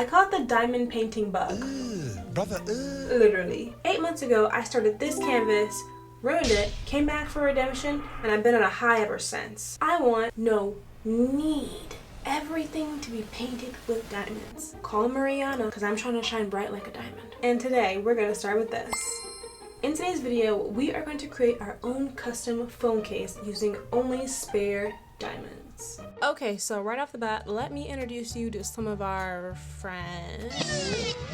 I call it the diamond painting bug. Brother, Literally. 8 months ago, I started this canvas, ruined it, came back for redemption, and I've been on a high ever since. I want, no, need everything to be painted with diamonds. Call Mariana, because I'm trying to shine bright like a diamond. And today, we're going to start with this. In today's video, we are going to create our own custom phone case using only spare diamonds. Okay, so right off the bat, let me introduce you to some of our friends.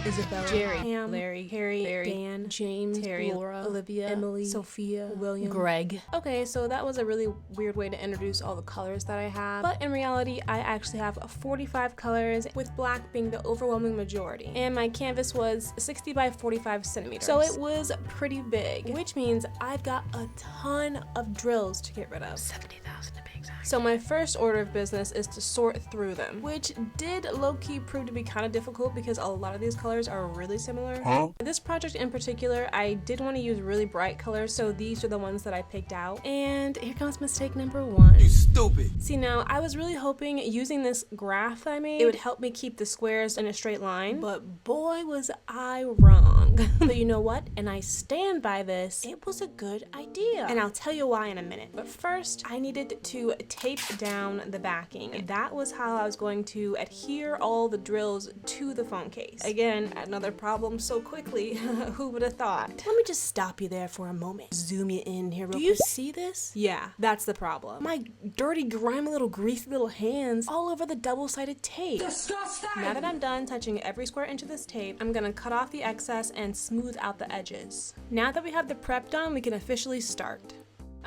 Isabella, Jerry, Pam, Larry, Harry, Dan, James, Terry, Laura, Olivia, Emily, Sophia, William, Greg. Okay, so that was a really weird way to introduce all the colors that I have. But in reality, I actually have 45 colors, with black being the overwhelming majority. And my canvas was 60 by 45 centimeters. So it was pretty big, which means I've got a ton of drills to get rid of. 70,000 to be exact. So my first order of business is to sort through them, which did low-key prove to be kind of difficult because a lot of these colors are really similar. For this project in particular, I did want to use really bright colors, so these are the ones that I picked out. And here comes mistake number one. you stupid. See, now I was really hoping using this graph I made, it would help me keep the squares in a straight line, but boy was I wrong. But you know what? And I stand by this. It was a good idea. And I'll tell you why in a minute. But first, I needed to tape down the backing. That was how I was going to adhere all the drills to the phone case. Again, another problem so quickly. Who would have thought? Let me just stop you there for a moment. Zoom you in here real quick. Do you see this? Yeah, that's the problem. My dirty, grimy little greasy little hands all over the double-sided tape. Disgusting. Now that I'm done touching every square inch of this tape, I'm gonna cut off the excess and smooth out the edges. Now that we have the prep done, we can officially start.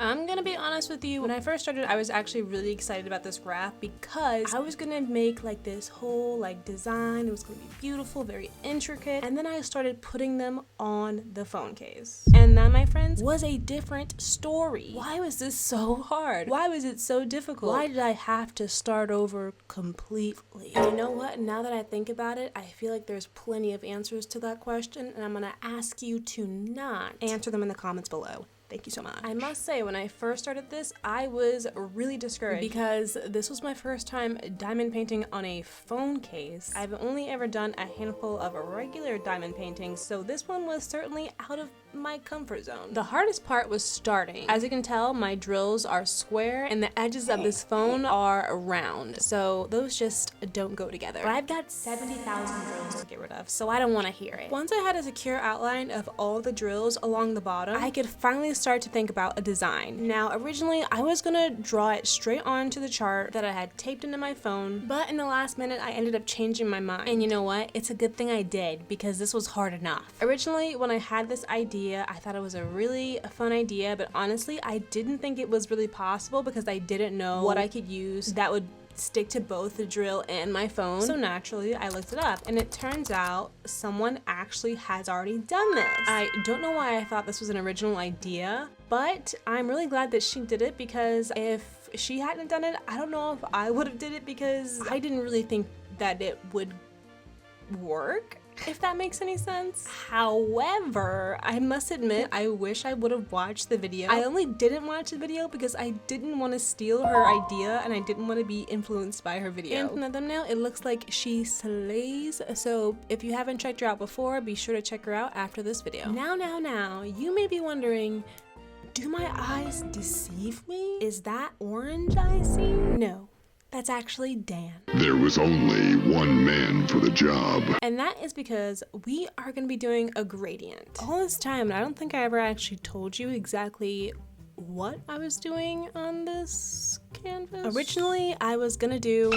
I'm gonna be honest with you, when I first started, I was actually really excited about this graph because I was gonna make like this whole design. It was gonna be beautiful, very intricate, and then I started putting them on the phone case. And that, my friends, was a different story. Why was this so hard? Why was it so difficult? Why did I have to start over completely? And you know what? Now that I think about it, I feel like there's plenty of answers to that question, and I'm gonna ask you to not answer them in the comments below. Thank you so much. I must say, when I first started this, I was really discouraged because this was my first time diamond painting on a phone case. I've only ever done a handful of regular diamond paintings, so this one was certainly out of my comfort zone. The hardest part was starting. As you can tell, my drills are square and the edges of this phone are round, so those just don't go together. But I've got 70,000 drills to get rid of, so I don't want to hear it. Once I had a secure outline of all the drills along the bottom, I could finally start to think about a design. Now, originally, I was gonna draw it straight onto the chart that I had taped into my phone, but in the last minute, I ended up changing my mind. And you know what? It's a good thing I did, because this was hard enough. Originally, when I had this idea, I thought it was a really fun idea, but honestly, I didn't think it was really possible because I didn't know what I could use that would stick to both the drill and my phone. So naturally, I looked it up, and it turns out someone actually has already done this. I don't know why I thought this was an original idea, but I'm really glad that she did it, because if she hadn't done it, I don't know if I would have did it, because I didn't really think that it would work, if that makes any sense. However, I must admit, I wish I would have watched the video. I only didn't watch the video because I didn't want to steal her idea, and I didn't want to be influenced by her video. And from the thumbnail, it looks like she slays, so if you haven't checked her out before, be sure to check her out after this video. Now, you may be wondering, do my eyes deceive me? Is that orange I see? No. That's actually Dan. There was only one man for the job. And that is because we are going to be doing a gradient. All this time, I don't think I ever actually told you exactly what I was doing on this canvas. Originally, I was going to do...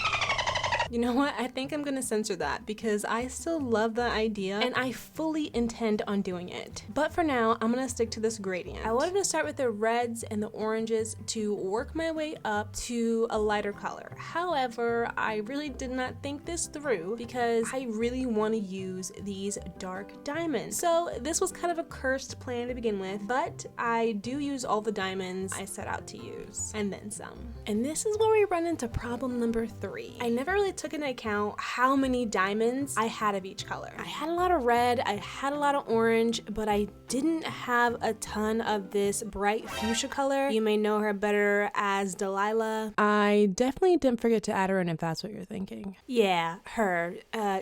You know what? I think I'm gonna censor that because I still love the idea and I fully intend on doing it. But for now, I'm gonna stick to this gradient. I wanted to start with the reds and the oranges to work my way up to a lighter color. However, I really did not think this through because I really want to use these dark diamonds. So this was kind of a cursed plan to begin with, but I do use all the diamonds I set out to use and then some. And this is where we run into problem number 3. I never really took into account how many diamonds I had of each color. I had a lot of red, I had a lot of orange, but I didn't have a ton of this bright fuchsia color. You may know her better as Delilah. I definitely didn't forget to add her in if that's what you're thinking. Yeah, her.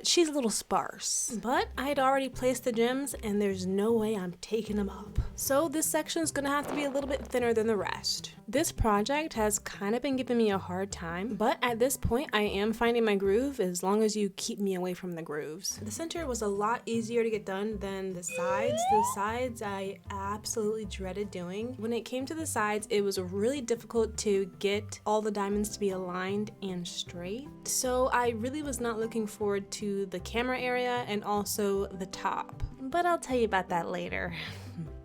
She's a little sparse. But I'd already placed the gems and there's no way I'm taking them up. So this section's gonna have to be a little bit thinner than the rest. This project has kind of been giving me a hard time, but at this point I am finding my groove as long as you keep me away from the grooves. The center was a lot easier to get done than the sides. The sides I absolutely dreaded doing. When it came to the sides, it was really difficult to get all the diamonds to be aligned and straight. So I really was not looking forward to the camera area and also the top. But I'll tell you about that later.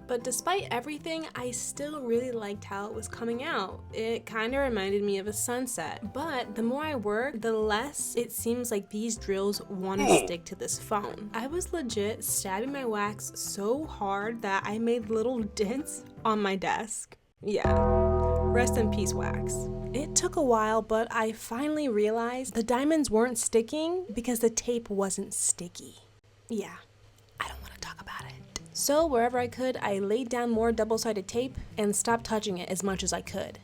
But despite everything, I still really liked how it was coming out. It kind of reminded me of a sunset. But the more I work, the less it seems like these drills want to stick to this phone. I was legit stabbing my wax so hard that I made little dents on my desk. Yeah, rest in peace, wax. It took a while, but I finally realized the diamonds weren't sticking because the tape wasn't sticky. Yeah, I don't want to talk about it. So wherever I could, I laid down more double-sided tape and stopped touching it as much as I could.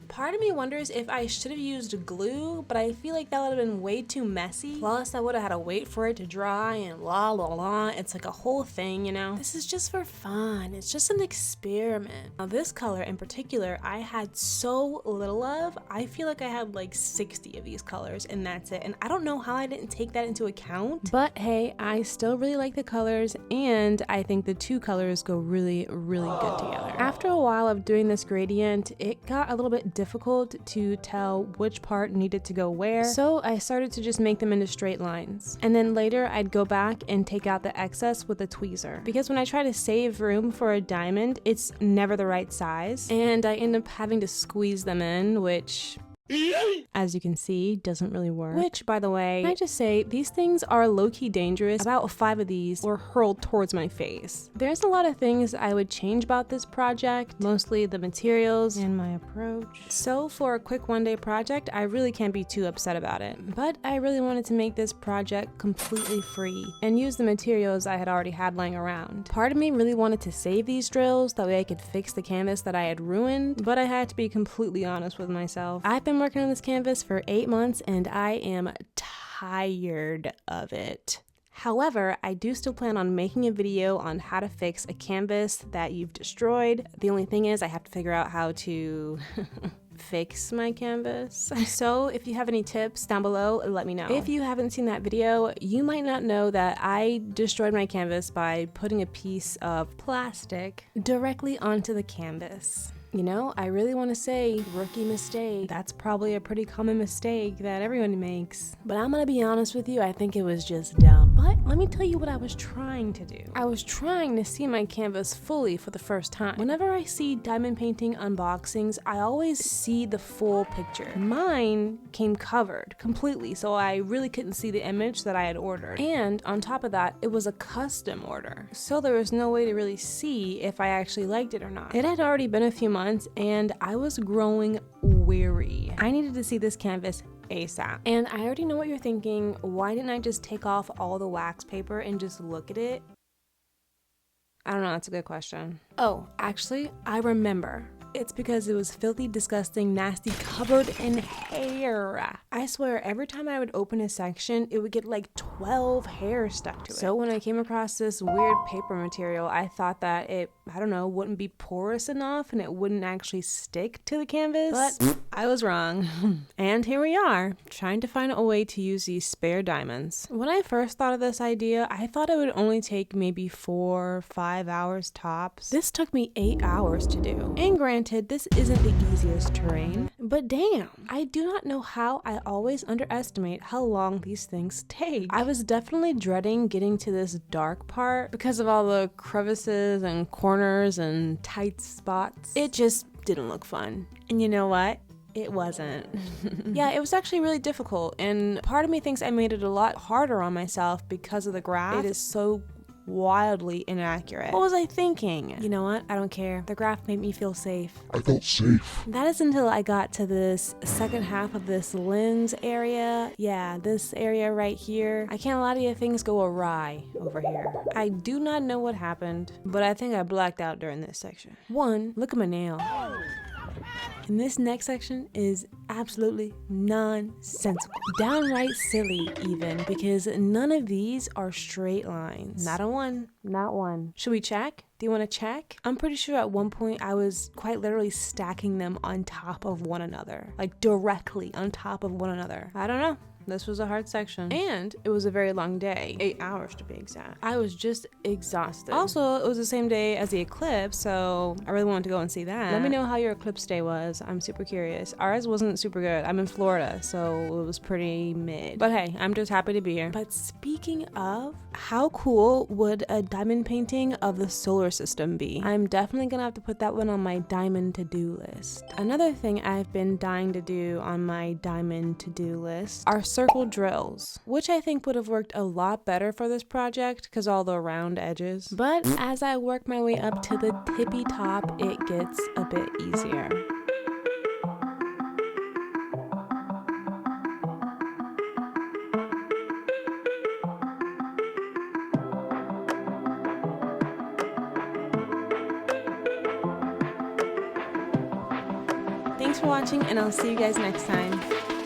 Part of me wonders if I should have used glue, but I feel like that would have been way too messy. Plus, I would have had to wait for it to dry and la la la. It's like a whole thing, you know? This is just for fun. It's just an experiment. Now, this color in particular, I had so little of. I feel like I had like 60 of these colors and that's it. And I don't know how I didn't take that into account. But hey, I still really like the colors and I think the two colors go really, really good together. After a while of doing this gradient, it got a little bit difficult to tell which part needed to go where, so I started to just make them into straight lines. And then later I'd go back and take out the excess with a tweezer, because when I try to save room for a diamond, it's never the right size, and I end up having to squeeze them in, which, as you can see, doesn't really work. Which, by the way, can I just say, these things are low-key dangerous. About 5 of these were hurled towards my face. There's a lot of things I would change about this project, mostly the materials and my approach. So for a quick one-day project, I really can't be too upset about it. But I really wanted to make this project completely free and use the materials I had already had lying around. Part of me really wanted to save these drills, that way I could fix the canvas that I had ruined, but I had to be completely honest with myself. I've been working on this canvas for 8 months and I am tired of it. However, I do still plan on making a video on how to fix a canvas that you've destroyed. The only thing is I have to figure out how to fix my canvas. So if you have any tips down below, let me know. If you haven't seen that video, you might not know that I destroyed my canvas by putting a piece of plastic directly onto the canvas. You know, I really want to say rookie mistake. That's probably a pretty common mistake that everyone makes. But I'm gonna be honest with you, I think it was just dumb. But let me tell you what I was trying to do. I was trying to see my canvas fully for the first time. Whenever I see diamond painting unboxings, I always see the full picture. Mine came covered completely, so I really couldn't see the image that I had ordered. And on top of that, it was a custom order. So there was no way to really see if I actually liked it or not. It had already been a few months and I was growing weary. I needed to see this canvas ASAP. And I already know what you're thinking. Why didn't I just take off all the wax paper and just look at it? I don't know, that's a good question. Oh, actually, I remember. It's because it was filthy, disgusting, nasty, covered in hair. I swear, every time I would open a section, it would get like 12 hairs stuck to it. So when I came across this weird paper material, I thought that it, I don't know, wouldn't be porous enough and it wouldn't actually stick to the canvas. But I was wrong. And here we are, trying to find a way to use these spare diamonds. When I first thought of this idea, I thought it would only take maybe 4 or 5 hours tops. This took me 8 hours to do. And granted, this isn't the easiest terrain, but damn, I do not know how I always underestimate how long these things take. I was definitely dreading getting to this dark part because of all the crevices and corners and tight spots. It just didn't look fun. And you know what? It wasn't. Yeah, it was actually really difficult, and part of me thinks I made it a lot harder on myself because of the graph. It is so wildly inaccurate. What was I thinking? You know what? I don't care. The graph made me feel safe. I felt safe. That is until I got to this second half of this lens area. Yeah, this area right here. I can't lie to you, things go awry over here. I do not know what happened, but I think I blacked out during this section. One, look at my nail. And this next section is absolutely nonsensical. Downright silly even, because none of these are straight lines. Not a one, not one. Should we check? Do you want to check? I'm pretty sure at one point I was quite literally stacking them on top of one another. Like directly on top of one another. I don't know. This was a hard section. And it was a very long day. 8 hours to be exact. I was just exhausted. Also, it was the same day as the eclipse, so I really wanted to go and see that. Let me know how your eclipse day was. I'm super curious. Ours wasn't super good. I'm in Florida, so it was pretty mid. But hey, I'm just happy to be here. But speaking of, how cool would a diamond painting of the solar system be? I'm definitely gonna have to put that one on my diamond to-do list. Another thing I've been dying to do on my diamond to-do list are circle drills, which I think would have worked a lot better for this project because all the round edges. But as I work my way up to the tippy top, it gets a bit easier. Thanks for watching, and I'll see you guys next time.